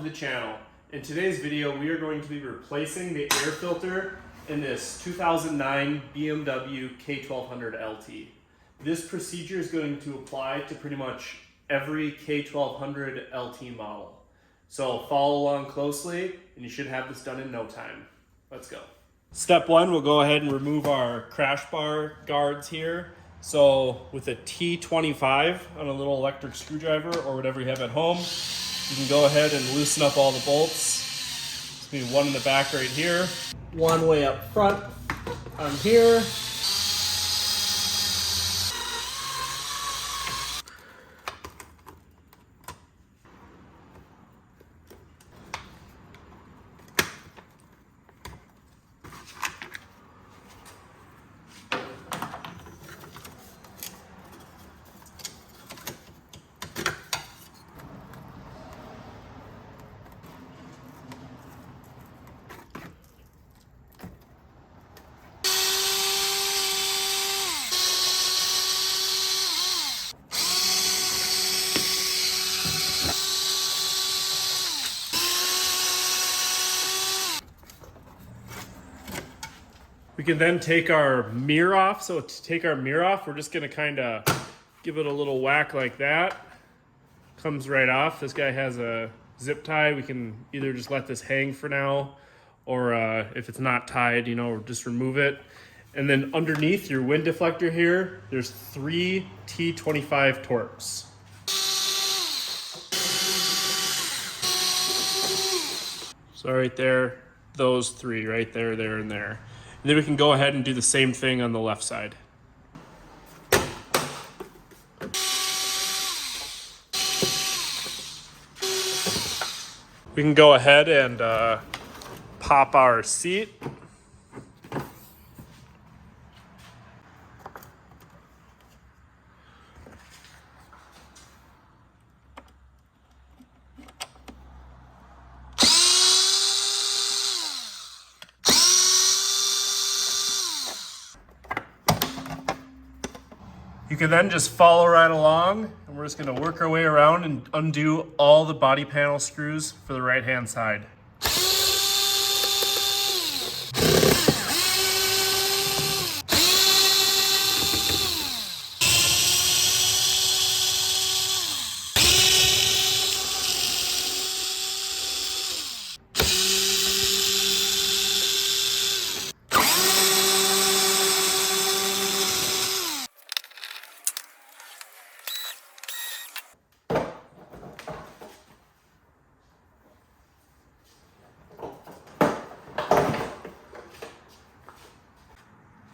welcome to the channel. In today's video, we are going to be replacing the air filter in this 2009 BMW K1200LT. This procedure is going to apply to pretty much every K1200LT model. So follow along closely and you should have this done in no time. Let's go. Step one, we'll go ahead and remove our crash bar guards here. So with a T25 on a little electric screwdriver or whatever you have at home, you can go ahead and loosen up all the bolts. There's gonna be one in the back right here, one way up front on here. We can then take our mirror off. So to take our mirror off, we're just gonna kind of give it a little whack like that. Comes right off. This guy has a zip tie. We can either just let this hang for now, or if it's not tied, you know, just remove it. And then underneath your wind deflector here, there's 3 T25 Torx. So right there, those 3 right there, there, and there. And then we can go ahead and do the same thing on the left side. We can go ahead and pop our seat. You can then just follow right along, and we're just gonna work our way around and undo all the body panel screws for the right-hand side.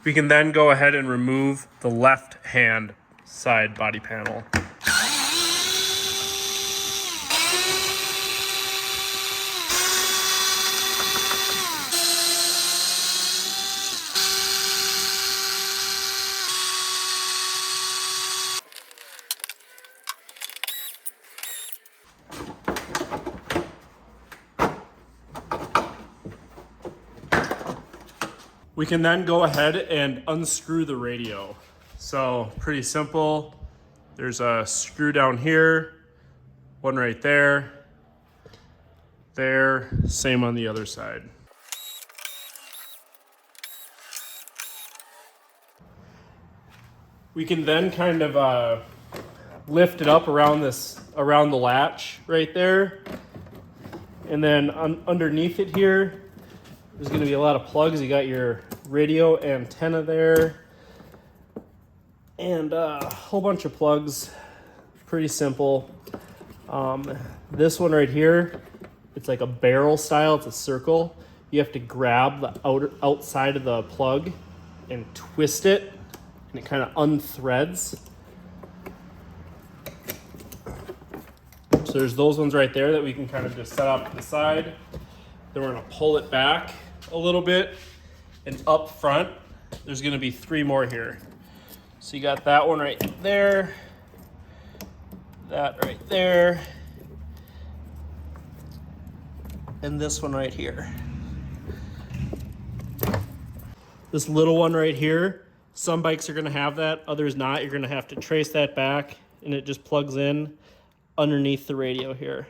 We can then go ahead and remove the left-hand side body panel. We can then go ahead and unscrew the radio. So pretty simple. There's a screw down here, one right there, same on the other side. We can then kind of lift it up around the latch right there. And then underneath it here, there's gonna be a lot of plugs. You got your radio antenna there and a whole bunch of plugs. Pretty simple. This one right here, it's like a barrel style, it's a circle. You have to grab the outside of the plug and twist it, and it kind of unthreads. So there's those ones right there that we can kind of just set off to the side. Then we're gonna pull it back a little bit, and up front there's gonna be 3 more here. So you got that one right there, that right there, and this one right here. This little one right here, some bikes are gonna have that, others not. You're gonna have to trace that back, and it just plugs in underneath the radio here.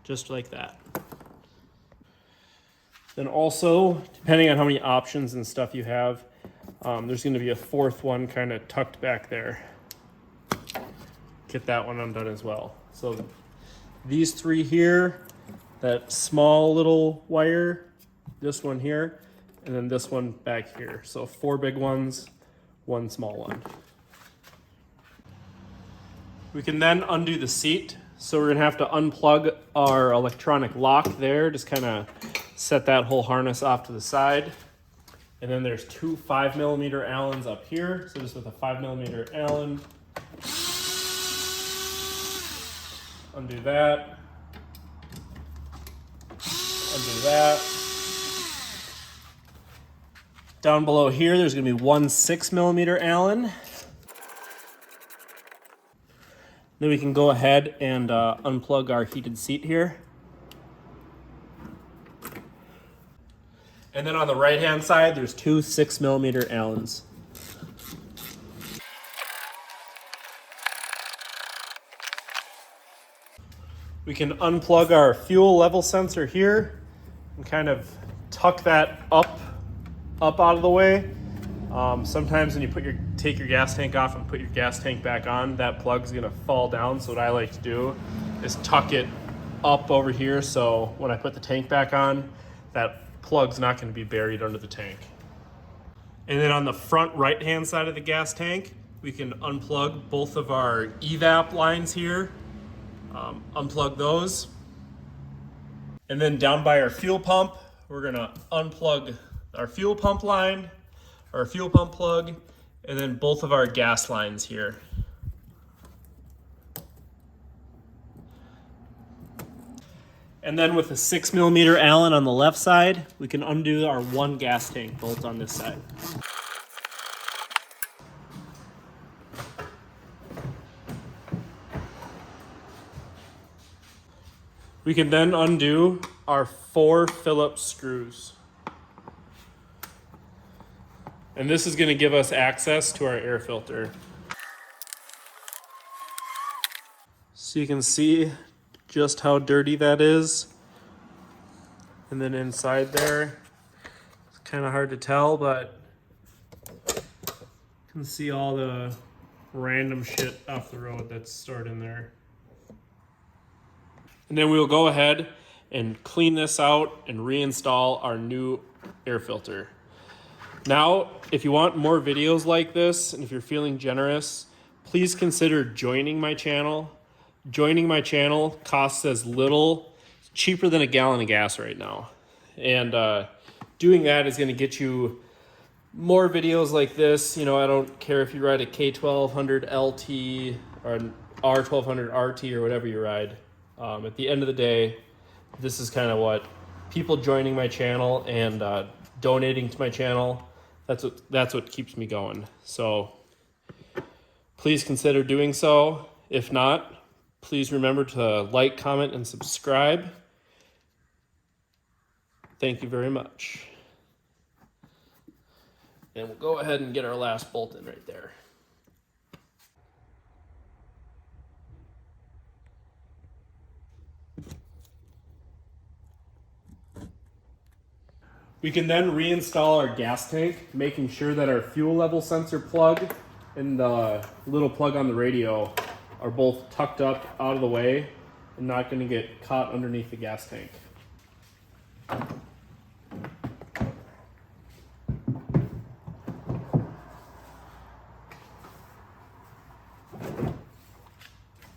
just like that. Then also, depending on how many options and stuff you have, there's going to be a fourth one kind of tucked back there. Get that one undone as well. So these three here, that small little wire, this one here, and then this one back here. So 4 big ones, 1 small one. We can then undo the seat. So we're gonna have to unplug our electronic lock there, just kind of set that whole harness off to the side. And then there's 2 5mm Allens up here. So just with a 5mm Allen, undo that, undo that. Down below here, there's gonna be 1 6mm Allen. Then we can go ahead and unplug our heated seat here. And then on the right-hand side, there's 2 6mm Allens. We can unplug our fuel level sensor here and kind of tuck that up out of the way. Sometimes when you take your gas tank off and put your gas tank back on, that plug's gonna fall down. So what I like to do is tuck it up over here, so when I put the tank back on, that plug's not gonna be buried under the tank. And then on the front right-hand side of the gas tank, we can unplug both of our evap lines here. Unplug those. And then down by our fuel pump, we're gonna unplug our fuel pump line, our fuel pump plug, and then both of our gas lines here. And then with a 6mm Allen on the left side, we can undo our 1 gas tank bolt on this side. We can then undo our 4 Phillips screws. And this is going to give us access to our air filter. So you can see just how dirty that is. And then inside there, it's kind of hard to tell, but you can see all the random shit off the road that's stored in there. And then we'll go ahead and clean this out and reinstall our new air filter. Now, if you want more videos like this, and if you're feeling generous, please consider joining my channel. Joining my channel costs as little, cheaper than a gallon of gas right now. And doing that is gonna get you more videos like this. You know, I don't care if you ride a K1200LT or an R1200RT or whatever you ride. At the end of the day, this is kind of what people joining my channel and donating to my channel, that's what keeps me going. So please consider doing so. If not, please remember to like, comment, and subscribe. Thank you very much. And we'll go ahead and get our last bolt in right there. We can then reinstall our gas tank, making sure that our fuel level sensor plug and the little plug on the radio are both tucked up out of the way and not going to get caught underneath the gas tank.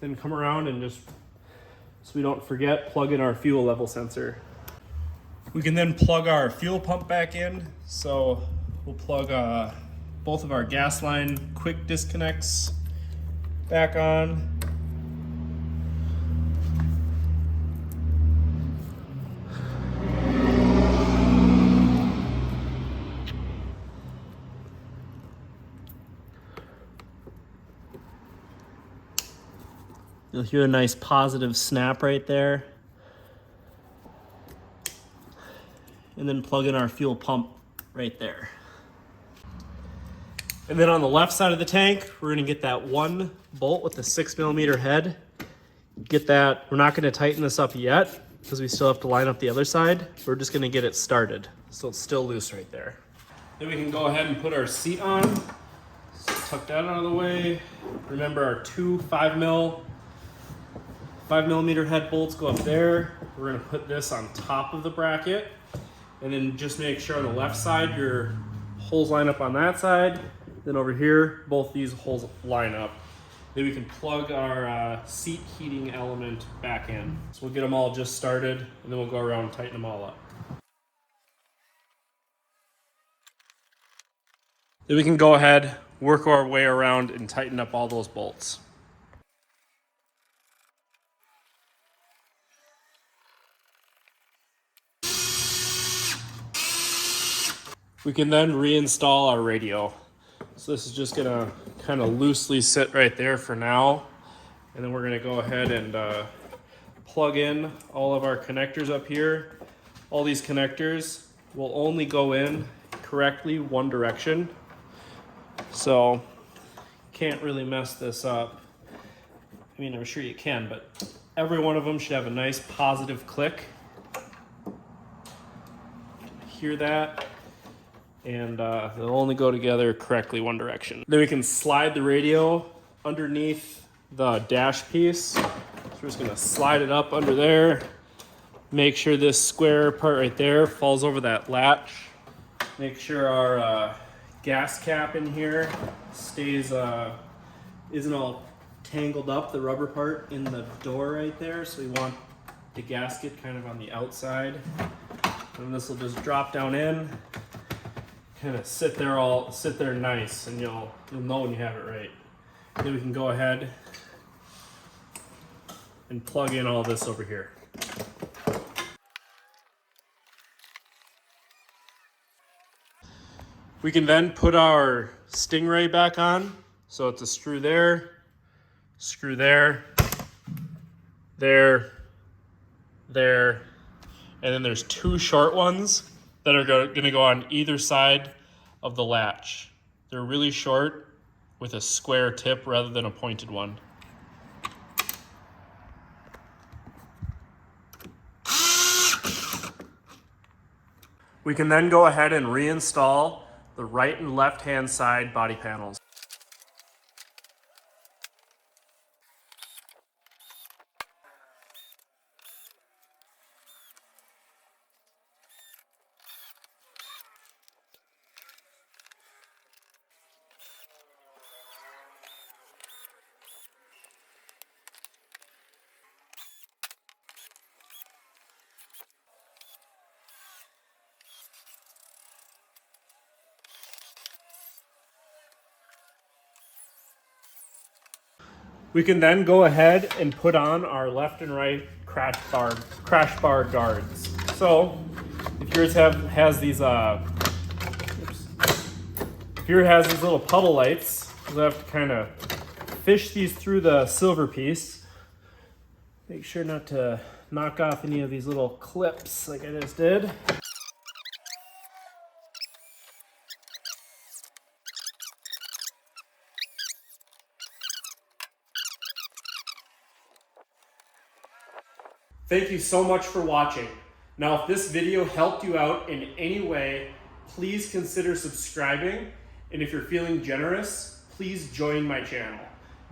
Then come around and just, so we don't forget, plug in our fuel level sensor. We can then plug our fuel pump back in. So we'll plug both of our gas line quick disconnects back on. You'll hear a nice positive snap right there. And then plug in our fuel pump right there. And then on the left side of the tank, we're gonna get that 1 bolt with the 6mm head, get that. We're not going to tighten this up yet because we still have to line up the other side. We're just going to get it started. So it's still loose right there. Then we can go ahead and put our seat on. So tuck that out of the way. Remember our two 5mm head bolts go up there. We're going to put this on top of the bracket. And then just make sure on the left side your holes line up on that side. Then over here, both these holes line up. Then we can plug our seat heating element back in. So we'll get them all just started, and then we'll go around and tighten them all up. Then we can go ahead, work our way around and tighten up all those bolts. We can then reinstall our radio. So this is just gonna kind of loosely sit right there for now. And then we're gonna go ahead and plug in all of our connectors up here. All these connectors will only go in correctly one direction. So can't really mess this up. I mean, I'm sure you can, but every one of them should have a nice positive click. Hear that? And they'll only go together correctly one direction. Then we can slide the radio underneath the dash piece. So we're just gonna slide it up under there. Make sure this square part right there falls over that latch. Make sure our gas cap in here stays, isn't all tangled up, the rubber part in the door right there. So we want the gasket kind of on the outside. And this will just drop down in. Kind of sit there nice, and you'll know when you have it right. Then we can go ahead and plug in all this over here. We can then put our Stingray back on. So it's a screw there, there, and then there's two short ones that are going to go on either side of the latch. They're really short with a square tip rather than a pointed one. We can then go ahead and reinstall the right and left hand side body panels. We can then go ahead and put on our left and right crash bar guards. So if yours has these little puddle lights, you'll have to kind of fish these through the silver piece. Make sure not to knock off any of these little clips like I just did. Thank you so much for watching. Now, if this video helped you out in any way, please consider subscribing. And if you're feeling generous, please join my channel.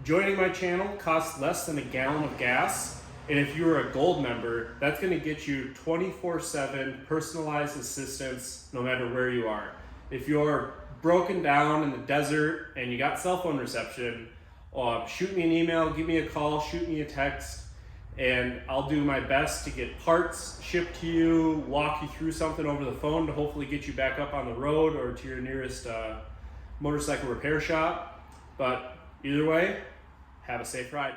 Joining my channel costs less than a gallon of gas. And if you're a gold member, that's gonna get you 24/7 personalized assistance no matter where you are. If you're broken down in the desert and you got cell phone reception, shoot me an email, give me a call, shoot me a text, and I'll do my best to get parts shipped to you, walk you through something over the phone to hopefully get you back up on the road or to your nearest motorcycle repair shop. But either way, have a safe ride.